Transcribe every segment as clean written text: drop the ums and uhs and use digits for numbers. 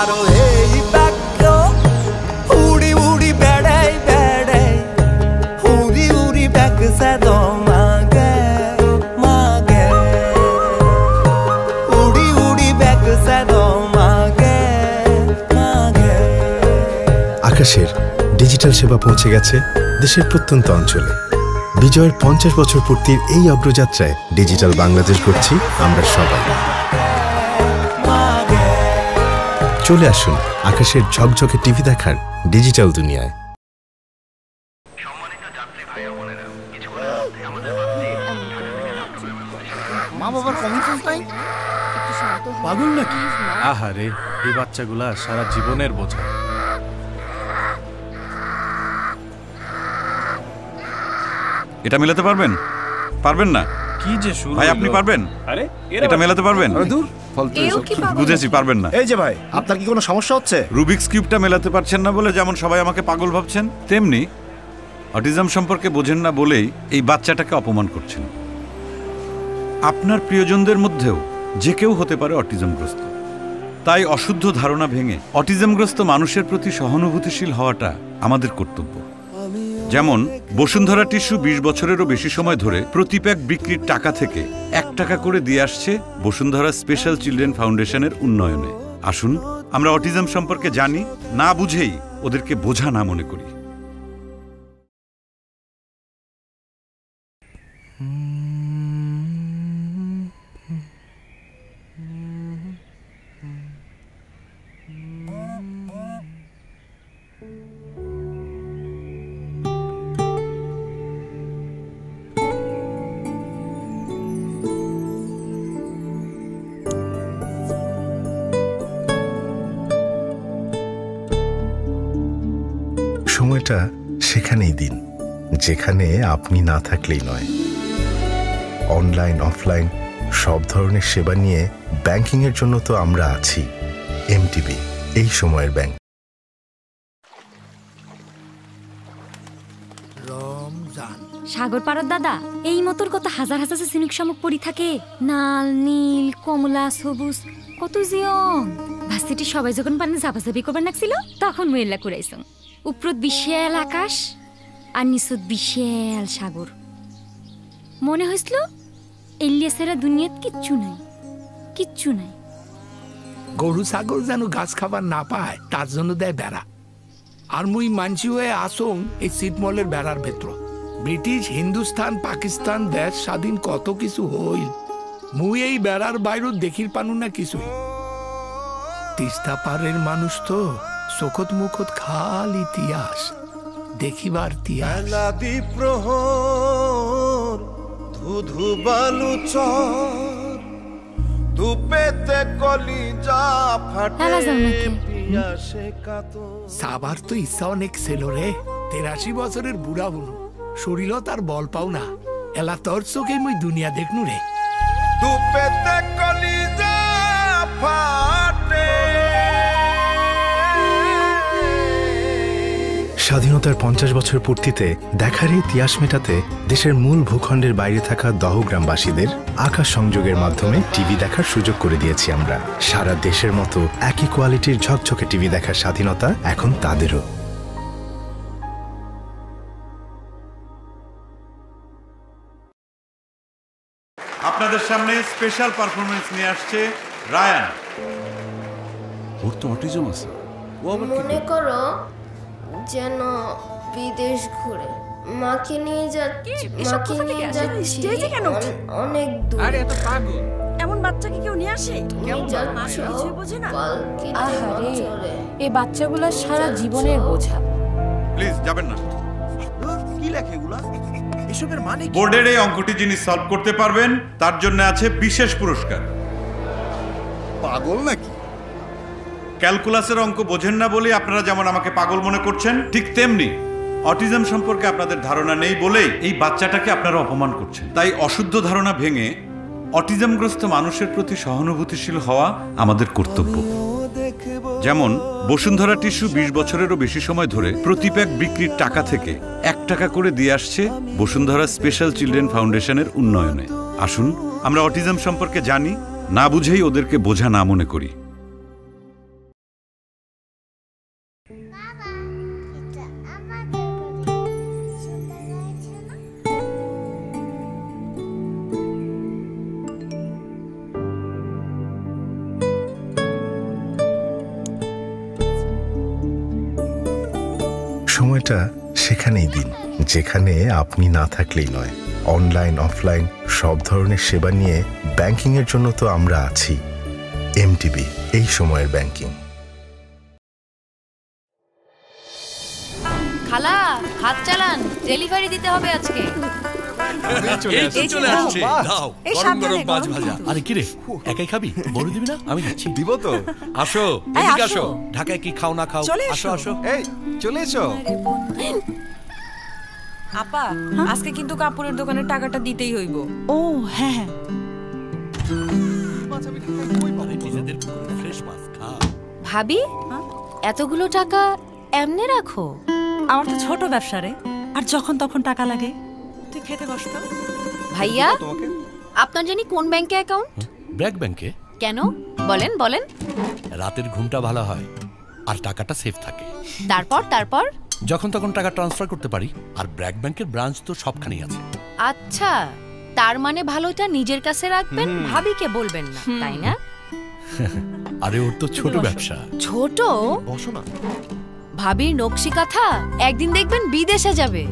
আরো এই বাক্য উড়ি উড়ি বেড়াই বেড়াই উড়ি উড়ি ব্যাক সাদ মাগে মাগে উড়ি উড়ি ব্যাক সাদ মাগে মাগে। আকাশের ডিজিটাল সেবা পৌঁছে গেছে দেশের প্রত্যন্ত অঞ্চলে। বিজয়ের 50 বছর পূর্তির এই অগ্রযাত্রায় ডিজিটাল বাংলাদেশ গড়ছি আমরা সবাই। চলে আসুন আকাশের ঝকঝকে টিভি দেখার ডিজিটাল দুনিয়ায়। মা বাবার কমন সেন্স নাই, পাগল নাকি? আহারে, এই বাচ্চাগুলা সারা জীবনের বোঝা। এটা মেলাতে পারবেন? পারবেন না? কি যে শুরু ভাই, আপনি পারবেন? আরে এটা মেলাতে পারবেন? দূর বুঝেছি, পারবেন না। এই যে ভাই, আপনার কি কোনো সমস্যা হচ্ছে? রুবিক্স কিউবটা মেলাতে পারছেন না বলে যেমন সবাই আমাকে পাগল ভাবছেন, তেমনি অটিজম সম্পর্কে বোঝেন না বলেই এই বাচ্চাটাকে অপমান করছেন। আপনার প্রিয়জনদের মধ্যেও যে কেউ হতে পারে অটিজমগ্রস্ত। তাই অশুদ্ধ ধারণা ভেঙে অটিজমগ্রস্ত মানুষের প্রতি সহানুভূতিশীল হওয়াটা আমাদের কর্তব্য। যেমন বসুন্ধরা টিস্যু 20 বছরেরও বেশি সময় ধরে প্রতি প্যাক বিক্রির টাকা থেকে 1 টাকা করে দিয়ে আসছে বসুন্ধরা স্পেশাল চিলড্রেন ফাউন্ডেশনের উন্নয়নে। আসুন আমরা অটিজম সম্পর্কে জানি, না বুঝেই ওদেরকে বোঝা না মনে করি। সময়টা সেখানেই দিন যেখানে আপনি না থাকলেই নয়। অনলাইন অফলাইন সব ধরনের সেবা নিয়ে ব্যাংকিং এর জন্য তো আমরা আছি। এমটিবি, এই সময়ের ব্যাংক। সাগর পাড়ার দাদা, এই মতোর কত হাজার হাজার সিনিক শামুক পড়ি থাকে, নাল নীল কমলা সবুজ কত জিয়ম। ভার্সিটি সবাই যখন পানি ঝাপাঝাপি করবার নাকছিল তখন মহিলা কুড়াইছ। উপরত বিশাল আকাশ আর নিচত বিশাল সাগর। মনে হয়েছিল এলিয়াসেরা দুনিয়াত কিচ্ছু নাই, কিচ্ছু নাই। গরু ছাগল যেন গাছ খাবার না পায় তার জন্য দেয় বেড়া। আর মুই মানছি হয়ে আসং এই ছিটমহলের বেড়ার ভেতর। ব্রিটিশ হিন্দুস্তান পাকিস্তান দেশ স্বাধীন কত কিছু হইল, মুই এই বেড়ার বাইরে দেখির পানু না কিছুই। তিস্তা পারের মানুষ তো চোখত মুখত খাল ইতিহাস দেখিবার তিয়াস। প্রহর ধুধু বালু চর ধুপেতে কলিজা ফাটে পিয়াসে কাতর। সাবার তো ইচ্ছা অনেক ছিল রে, 83 বছরের বুড়া বুনু, শরীরও তার বল পাও না। এলা তোর চোখে মুই দুনিয়া দেখনু রে। ধুপেতে কলিজা ফাটে। স্বাধীনতার 50 বছর পূর্তিতে দেখার ইতিহাস মেটাতে দেশের মূল ভূখণ্ডের বাইরে থাকা দহগ্রামবাসীদের আকাশ সংযোগের মাধ্যমে টিভি দেখার সুযোগ করে দিয়েছি আমরা। সারা দেশের মতো একই কোয়ালিটির ঝকঝকে টিভি দেখার স্বাধীনতা এখন তাদেরও। আপনাদের সামনে স্পেশাল পারফরমেন্স নিয়ে আসছে রায়ান। ওর তো অটিজম আছে। মনে করো যেন বিদেশ ঘুরে মাকে নিয়ে যাচ্ছি, অনেক দূর। আরে এত পাগল, এমন বাচ্চাকে কেউ নিয়ে আসে? কেমন যাচ্ছ? কিছুই বোঝে না। আহারে, এই বাচ্চাগুলো সারা জীবনের বোঝা। প্লিজ যাবেন না। কি লেখে এগুলা? এসবের মানে কি? বোর্ডের এই অঙ্কটি যিনি সলভ করতে পারবেন তার জন্য আছে বিশেষ পুরস্কার। পাগল নাকি? ক্যালকুলাসের অঙ্ক বোঝেন না বলে আপনারা যেমন আমাকে পাগল মনে করছেন, ঠিক তেমনি অটিজম সম্পর্কে আপনাদের ধারণা নেই বলেই এই বাচ্চাটাকে আপনারা অপমান করছেন। তাই অশুদ্ধ ধারণা ভেঙে অটিজমগ্রস্ত মানুষের প্রতি সহানুভূতিশীল হওয়া আমাদের কর্তব্য। যেমন বসুন্ধরা টিস্যু 20 বছরেরও বেশি সময় ধরে প্রতি প্যাক বিক্রির টাকা থেকে 1 টাকা করে দিয়ে আসছে বসুন্ধরা স্পেশাল চিলড্রেন ফাউন্ডেশনের উন্নয়নে। আসুন আমরা অটিজম সম্পর্কে জানি, না বুঝেই ওদেরকে বোঝা না মনে করি। সময়টা সেখানেই দিন, যেখানে আপনি না থাকলেই নয়। অনলাইন অফলাইন সব ধরনের সেবা নিয়ে ব্যাংকিং এর জন্য তো আমরা আছি। এমটিবি, এই সময়ের ব্যাংকিং। খালা, হাত চালান, ডেলিভারি দিতে হবে আজকে। আরে কি রে, একাই খাবি? বড় দিবি না? আমি দিচ্ছি। দিব তো। আসো, এদিকে আসো। ঢাকায় কি খাও না খাও? আসো আসো। এই চলে এসো। আপা, আজকে কিন্তু কাপড়ের দোকানের টাকাটা দিতেই হইব। ও হ্যাঁ হ্যাঁ। ভাবি, এতগুলো টাকা এমনি রাখো? আমার তো ছোট ব্যবসা রে, আর যখন তখন টাকা লাগে। তুই খেতে বস তো। ভাইয়া, আপনার জানি কোন ব্যাংকে অ্যাকাউন্ট? ব্র্যাক ব্যাংকে। কেন বলেন বলেন। রাতের ঘুমটা ভালো হয় আর টাকাটা সেফ থাকে। তারপর যখন তখন টাকা ট্রান্সফার করতে পারি, আর ব্র্যাক ব্যাংকের ব্রাঞ্চ তো সবখানেই আছে। আচ্ছা, তার মানে ভালোটা নিজের কাছে রাখবেন, ভাবিকে বলবেন না, তাই না? আরে ওর তো ছোট ব্যবসা। ছোট? বসো না। ভাবির নকশি কথা একদিন দেখবেন বিদেশে যাবে।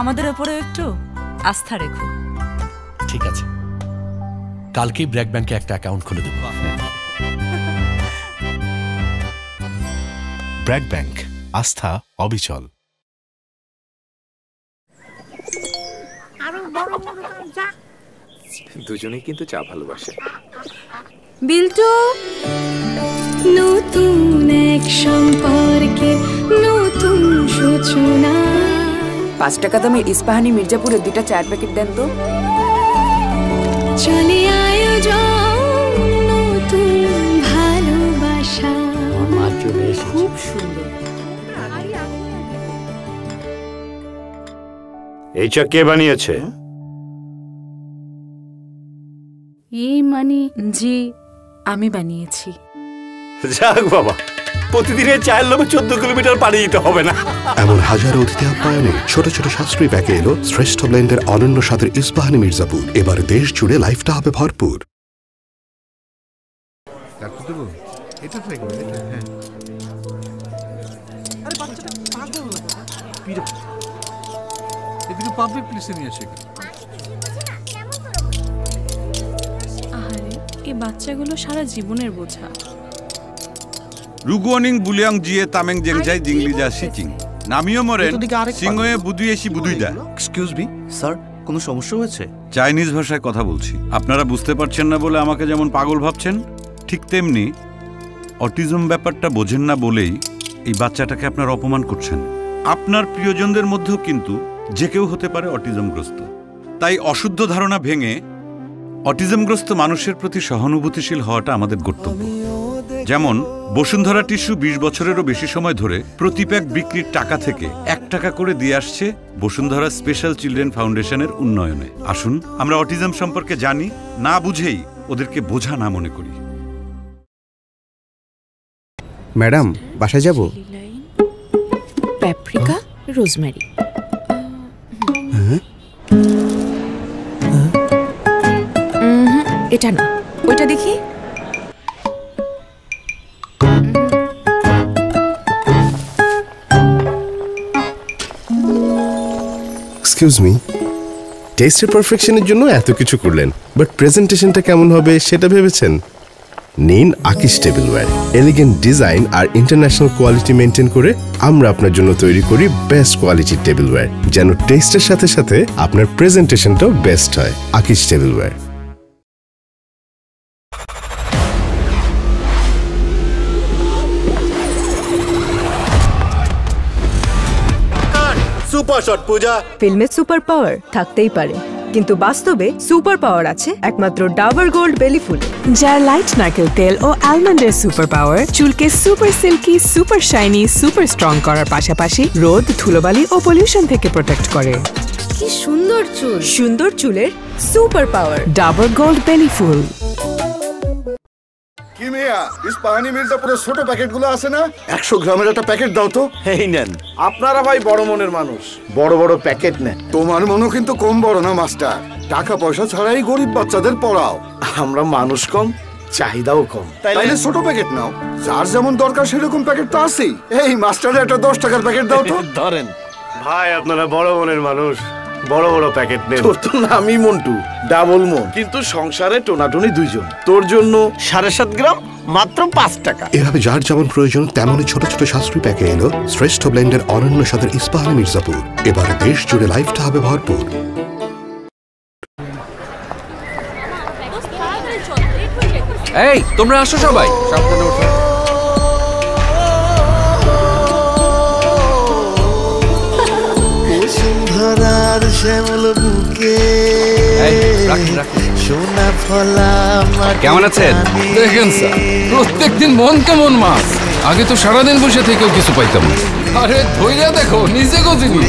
আমাদের উপরে একটু আস্থা রেখো। ঠিক আছে, কালকেই ব্র্যাক ব্যাংকে একটা অ্যাকাউন্ট খুলে দেব। ব্র্যাক ব্যাংক, আস্থা অবিচল। দুজনেই কিন্তু চা ভালোবাসে। বিল্টু, নতুন এক সম্পর্কে নতুন সূচনা। 5 টাকা দামের ইস্পাহানি মির্জাপুরের 2টা চায়ের প্যাকেট দেন তো। চলে আয়োজন নতুন ভালোবাসা। খুব সুন্দর। এই চা কে বানিয়েছে? এই মানে জি, আমি বানিয়েছি। যাক বাবা, প্রতিদিনের চায়ের লোভে 14 কিলোমিটার পাড়ি দিতে হবে না। এমন হাজারো অতিথি আপ্যায়নে ছোট ছোট সাশ্রয়ী প্যাকে এলো শ্রেষ্ঠ ব্লেন্ডের অনন্য স্বাদের ইস্পাহানি মির্জাপুর। এবার দেশ জুড়ে লাইফটা হবে ভরপুর। পাবলিক প্লেসে নিয়ে এসে এই বাচ্চাগুলো সারা জীবনের বোঝা। রুগুয়ানিং বুলিয়াং জিয়ে তামেং জেংজাই জিংলিজা সিচিং নামিও মরেন সিংহয়ে বুদুয়েশি বুদুইদা। এক্সকিউজ মি স্যার, কোনো সমস্যা হয়েছে? চাইনিজ ভাষায় কথা বলছি, আপনারা বুঝতে পারছেন না বলে আমাকে যেমন পাগল ভাবছেন, ঠিক তেমনি অটিজম ব্যাপারটা বোঝেন না বলেই এই বাচ্চাটাকে আপনারা অপমান করছেন। আপনার প্রিয়জনদের মধ্যেও কিন্তু যে কেউ হতে পারে অটিজমগ্রস্ত। তাই অশুদ্ধ ধারণা ভেঙে অটিজমগ্রস্ত মানুষের প্রতি সহানুভূতিশীল হওয়াটা আমাদের কর্তব্য। যেমন বসুন্ধরা টিস্যু 20 বছরেরও বেশি সময় ধরে প্রতি প্যাক বিক্রির টাকা থেকে 1 টাকা করে দিয়ে আসছে বসুন্ধরা স্পেশাল চিলড্রেন ফাউন্ডেশনের উন্নয়নে। আসুন আমরা অটিজম সম্পর্কে জানি, না বুঝেই ওদেরকে বোঝা না মনে করি। ম্যাডাম, বাসায় যাব? Paprika, rosemary. এটা না, ওইটা দেখি। এক্সকিউজ মি, টেস্টের পারফেকশনের জন্য এত কিছু করলেন, বাট প্রেজেন্টেশনটা কেমন হবে সেটা ভেবেছেন? নিন আকিস টেবিলওয়্যার। এলিগেন্ট ডিজাইন আর ইন্টারন্যাশনাল কোয়ালিটি মেনটেন করে আমরা আপনার জন্য তৈরি করি বেস্ট কোয়ালিটির টেবিলওয়্যার, যেন টেস্টের সাথে সাথে আপনার প্রেজেন্টেশনটাও বেস্ট হয়। আকিস টেবিলওয়্যার। সুপার শট পূজা। ফিল্মে সুপার পাওয়ার থাকতেই পারে, কিন্তু বাস্তবে সুপার পাওয়ার আছে একমাত্র ডাবর গোল্ড বেলি ফুলে, যার লাইট নারকেল তেল ও আলমন্ডের সুপার পাওয়ার চুলকে super silky, super shiny, super strong করার পাশাপাশি রোদ, ধুলোবালি ও পলিউশন থেকে প্রোটেক্ট করে। কি সুন্দর চুল! সুন্দর চুলের সুপার পাওয়ার ডাবর গোল্ড বেলি ফুল। কি মিয়া, ইস্পাহানি মির্জাপুরের ছোট প্যাকেটগুলো আছে না? 100 গ্রামের একটা প্যাকেট দাও তো। এই নেন। আপনারা ভাই বড় মনের মানুষ, বড় বড় প্যাকেট নেন। তোমার মনও কিন্তু কম বড় না মাস্টার। টাকা পয়সা ছাড়াই গরিব বাচ্চাদের পড়াও। আমরা মানুষ কম, চাহিদাও কম। তাইলে ছোট প্যাকেট নাও, যার যেমন দরকার সেরকম প্যাকেট তো আছেই। এই মাস্টারে একটা 10 টাকার প্যাকেট দাও তো। ধরেন ভাই, আপনারা বড় মনের মানুষ, বড় বড় প্যাকেট নেন। তোর তো নামই মন্টু, ডাবল মন, কিন্তু সংসারে টোনাটুনি দুইজন। তোর জন্য 7.5 গ্রাম মাত্র 5 টাকা। এভাবে যার যেমন প্রয়োজন তেমনই ছোট ছোট সাশ্রয়ী প্যাকে এলো শ্রেষ্ঠ ব্লেন্ডের অনন্য স্বাদের ইস্পাহানি মির্জাপুর। এবারে দেশ জুড়ে লাইফটা হবে ভরপুর। এই তোমরা আসো সবাই, সাবধানে ওঠো। বসুন্ধরার শ্যামল বুকে সোনা ফলা। কেমন আছেন? দেখেন স্যার, প্রত্যেকদিন মন কেমন মাছ। আগে তো সারাদিন বসে থেকেও কিছু পাইতাম না। আরে ধৈর্য দেখো, নিজে গজিনি।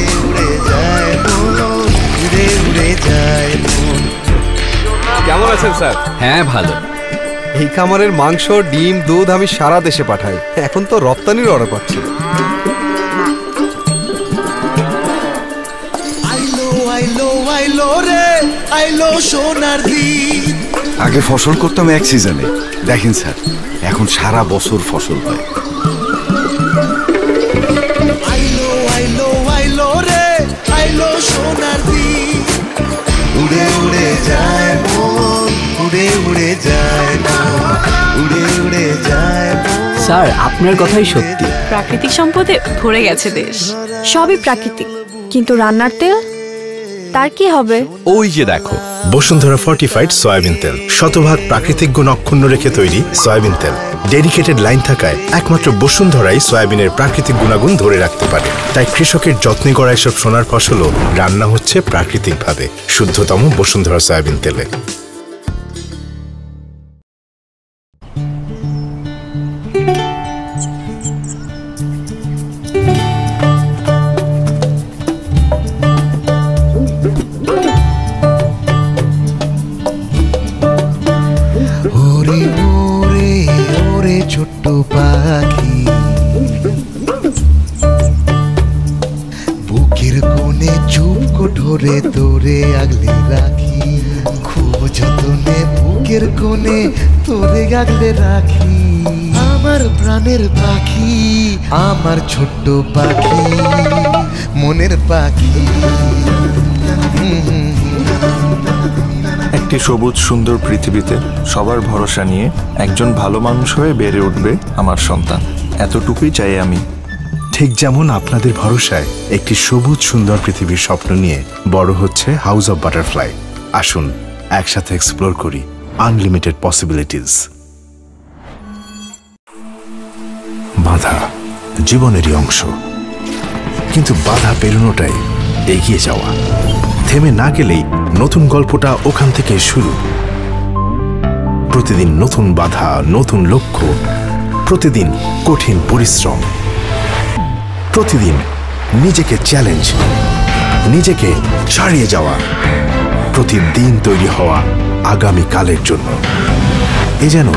কেমন আছেন স্যার? হ্যাঁ ভালো। এই খামারের মাংস, ডিম, দুধ আমি সারা দেশে পাঠাই। এখন তো রপ্তানির অর্ডার পাচ্ছি। আগে ফসল করতাম এক সিজনে, দেখেন স্যার এখন সারা বছর ফসল হয়। উড়ে উড়ে যায় মন, উড়ে উড়ে যায় মন, উড়ে উড়ে যায়। স্যার আপনার কথাই সত্যি, প্রাকৃতিক সম্পদে ভরে গেছে দেশ। সবই প্রাকৃতিক, কিন্তু রান্নার তেল তার কি হবে? ওই যে দেখো, বসুন্ধরা ফর্টিফাইড সয়াবিন তেল, শতভাগ প্রাকৃতিক গুণ অক্ষুণ্ণ রেখে তৈরি সয়াবিন তেল। ডেডিকেটেড লাইন থাকায় একমাত্র বসুন্ধরাই সয়াবিনের প্রাকৃতিক গুণাগুণ ধরে রাখতে পারে। তাই কৃষকের যত্নে করা এসব সোনার ফসলও রান্না হচ্ছে প্রাকৃতিকভাবে, শুদ্ধতম বসুন্ধরা সয়াবিন তেলে। ছোট্ট পাখি বুকের কোণে চুপ ধরে তোরে আগলে রাখি, খুব যতনে বুকের কোণে তোরে আগলে রাখি। আমার প্রাণের পাখি, আমার ছোট্ট পাখি, মনের পাখি। একটি সবুজ সুন্দর পৃথিবীতে সবার ভরসা নিয়ে একজন ভালো মানুষ হয়ে বেড়ে উঠবে আমার সন্তান, এতটুকুই চাই আমি। ঠিক যেমন আপনাদের ভরসায় একটি সবুজ সুন্দর পৃথিবীর স্বপ্ন নিয়ে বড় হচ্ছে হাউস অব বাটারফ্লাই। আসুন একসাথে এক্সপ্লোর করি আনলিমিটেড পসিবিলিটিস। বাধা জীবনেরই অংশ, কিন্তু বাধা পেরোনোটাই এগিয়ে যাওয়া। থেমে না গেলেই নতুন গল্পটা ওখান থেকে শুরু। প্রতিদিন নতুন বাধা, নতুন লক্ষ্য, প্রতিদিন কঠিন পরিশ্রম, প্রতিদিন নিজেকে চ্যালেঞ্জ, নিজেকে ছাড়িয়ে যাওয়া, প্রতিদিন তৈরি হওয়া আগামী কালের জন্য। এ যেন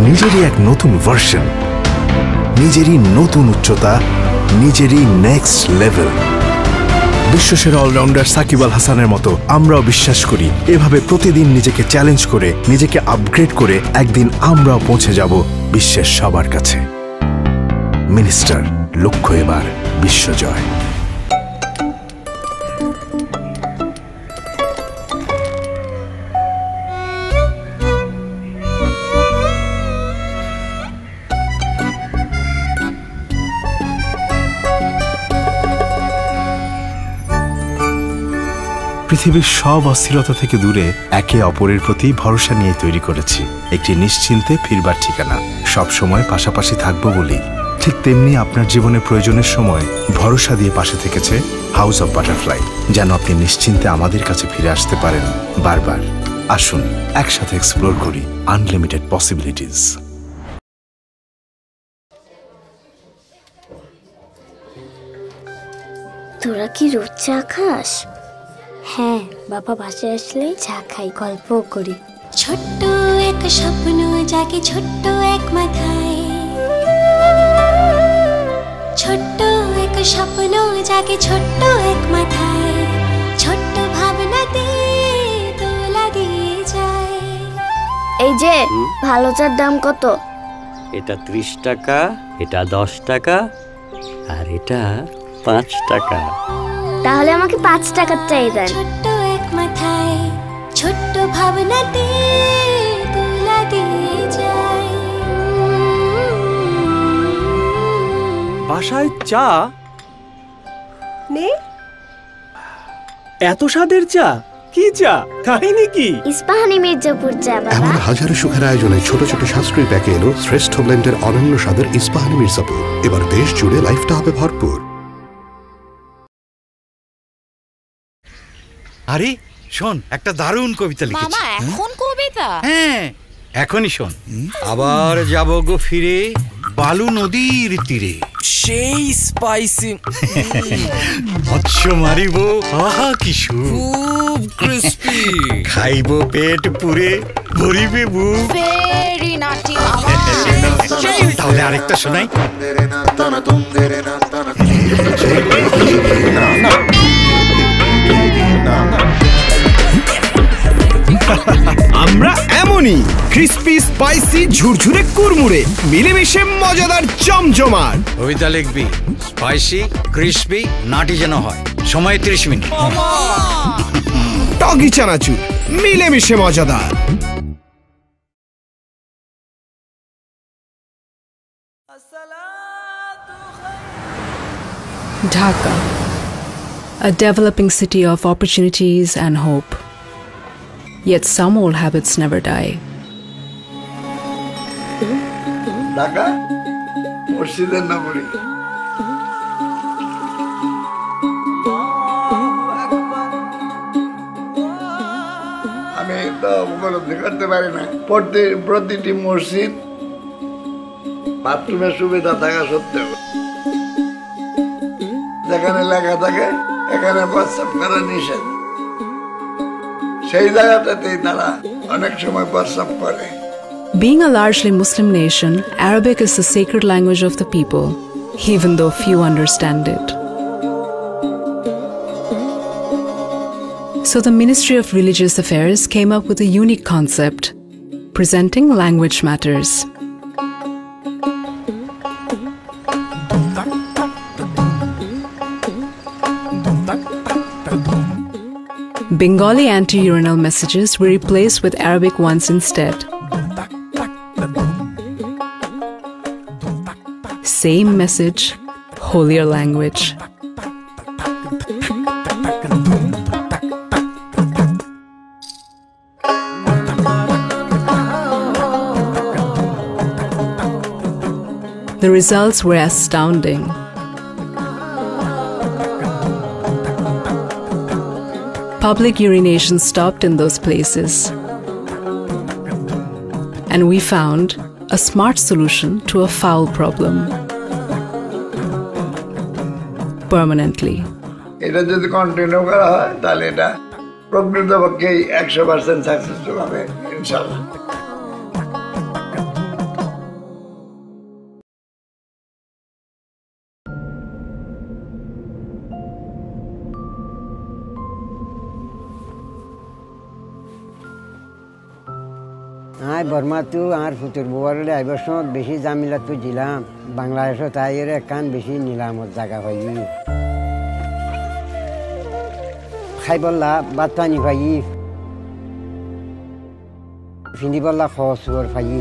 নিজেরই এক নতুন ভার্সন, নিজেরই নতুন উচ্চতা, নিজেরই next level. বিশ্বসেরা allrounder Shakib Al হাসানের মতো আমরাও বিশ্বাস করি এভাবে প্রতিদিন নিজেকে চ্যালেঞ্জ করে, নিজেকে আপগ্রেড করে একদিন আমরাও পৌঁছে যাব বিশ্বের সবার কাছে। মিনিস্টার, লক্ষ্য এবার বিশ্বজয়। পৃথিবীর সব অস্থিরতা থেকে দূরে একে অপরের প্রতি ভরসা নিয়ে তৈরি করেছি একটি নিশ্চিন্তে ফিরবার ঠিকানা। সব সময় পাশাপাশি থাকবো বলি। ঠিক তেমনি আপনার জীবনে প্রয়োজনের সময় ভরসা দিয়ে পাশে থেকেছে হাউস অব বাটারফ্লাই, যেন আপনি নিশ্চিন্তে আমাদের কাছে ফিরে আসতে পারেন বারবার। আসুন একসাথে এক্সপ্লোর করি আনলিমিটেড পসিবিলিটিস। তোরা কি রোজ চা খাস? হ্যাঁ, বাবা বাসায় আসলে চা খাই, গল্পও করি। ছোট্ট এক স্বপ্ন জাগে ছোট্ট এক মাথায়, ছোট্ট এক স্বপ্ন জাগে ছোট্ট এক মাথায়, ছোট্ট ভাবনাতে দোলা দিয়ে যায়। এই যে ভালো চার দাম কত? এটা 30 টাকা, এটা 10 টাকা, আর এটা 5 টাকা। তাহলে আমাকে 5 টাকার চাই দেন। ছোট্ট এক মাথায় ছোট্ট ভাবনাতে দোলা দিয়ে যায়। বাসায় চা নে। এত স্বাদের চা? কি চা? তাই নাকি? ইস্পাহানি মির্জাপুর চা বাবা। এমন হাজারো সুখের আয়োজনে ছোট ছোট সাশ্রয়ী প্যাকে এলো শ্রেষ্ঠ ব্লেন্ডের অনন্য স্বাদের ইস্পাহানি মির্জাপুর। এবার দেশ জুড়ে লাইফটা হবে ভরপুর। আরে শোন, একটা দারুণ কবিতা লিখেছি। মামা এখন কবিতা? হ্যাঁ এখনই শোন। আবার যাব গো ফিরে বালু নদীর তীরে, সেই স্পাইসি মৎস্য মারিব আহা কি সুখ, খুব ক্রিস্পি, খাইব পেট পুরে ভরিবে বুক। ভেরি নাটি মামা। তাহলে আরেকটা শোনাই। আমরা এমনই ক্রিস্পি স্পাইসি ঝুরঝুরে কুরমুরে মিলেমিশে মজাদার জমজমাট। কবিতা লিখবি স্পাইসি ক্রিস্পি নাটি যেন হয়, সময় 30 মিনিট। টগি চানাচুর মিলেমিশে মজাদার। Dhaka, a developing city of opportunities and hope. Yet some old habits never die. Dhaka মসজিদের নগরী। আমি তো উপলব্ধি করতে পারি না প্রতিটি মসজিদ বাথরুমের সুবিধা থাকা সত্ত্বেও যেখানে লেখা থাকে এখানে প্রস্রাব করা নিষেধ, সেই জায়গাটাতেই তারা অনেক সময় প্রস্রাব করে। Being a largely Muslim nation, Arabic is the sacred language of the people, even though few understand it. So the Ministry of Religious Affairs came up with a unique concept, presenting language matters. Bengali anti-urinal messages were replaced with Arabic ones instead. Same message, holier language. The results were astounding. Public urination stopped in those places. And we found a smart solution to a foul problem. Permanently. এটা যদি continue করা হয় তাহলে এটা প্রকৃতপক্ষেই 100% successful হবে ইনশাআল্লাহ। আয় বর্মা তু আর ফুতুর বুয়ারে আইবার সময় বেশি জামিলা তু দিলাম বাংলাদেশত তাইয়ের কান বেশি নিলামত জায়গা পাই খাই বললা ভাত পানি পাই ফিনি বললা খসুয়ার পাই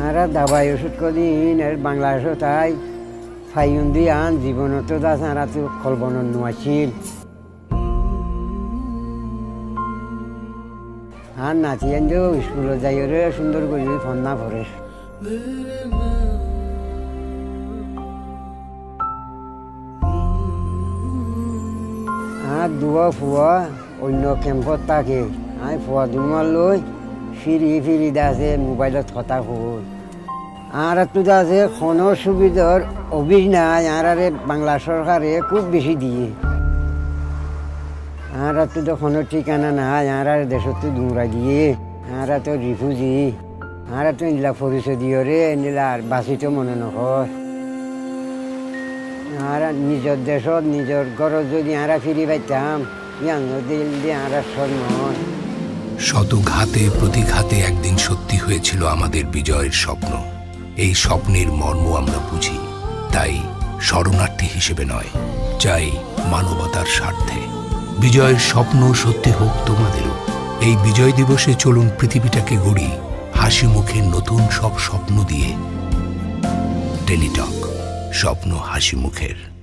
আর দাবাই ওষুধ কদিন আর বাংলাদেশত তাই ফাইন দি আন জীবনত দাস আর তু কলবন নোয়াছিল আর নাচি আনজো স্কুলে যাই রে সুন্দর করে ফোন না পড়ে আর দুয়া ফুয়া অন্য ক্যাম্পত থাকে আই ফুয়া দুমার লই ফিরি দাসে মোবাইলত কথা কই আর তো দাসে কোনো সুবিধার অভিজ নাই আর বাংলা সরকারে খুব বেশি দিয়ে আর তো কোনো ঠিকানা নাই আর দেশত দৌড়া দিয়ে আর তো রিফিউজি আর তো নিলা পরিচয় দিও রে নিলা আর বাঁচিত মনে নকর আর নিজের দেশত নিজের ঘরত যদি আর ফিরি পাইতাম ইয়াং দিল দিয়ে আর সম্মান। শত ঘাতে প্রতিঘাতে একদিন সত্যি হয়েছিল আমাদের বিজয়ের স্বপ্ন। এই স্বপ্নের মর্ম আমরা বুঝি, তাই শরণার্থী হিসেবে নয়, চাই মানবতার স্বার্থে। বিজয়ের স্বপ্ন সত্যি হোক তোমাদেরও। এই বিজয় দিবসে চলুন পৃথিবীটাকে গড়ি হাসি মুখে নতুন সব স্বপ্ন দিয়ে। টেলিটক, স্বপ্ন হাসি মুখের।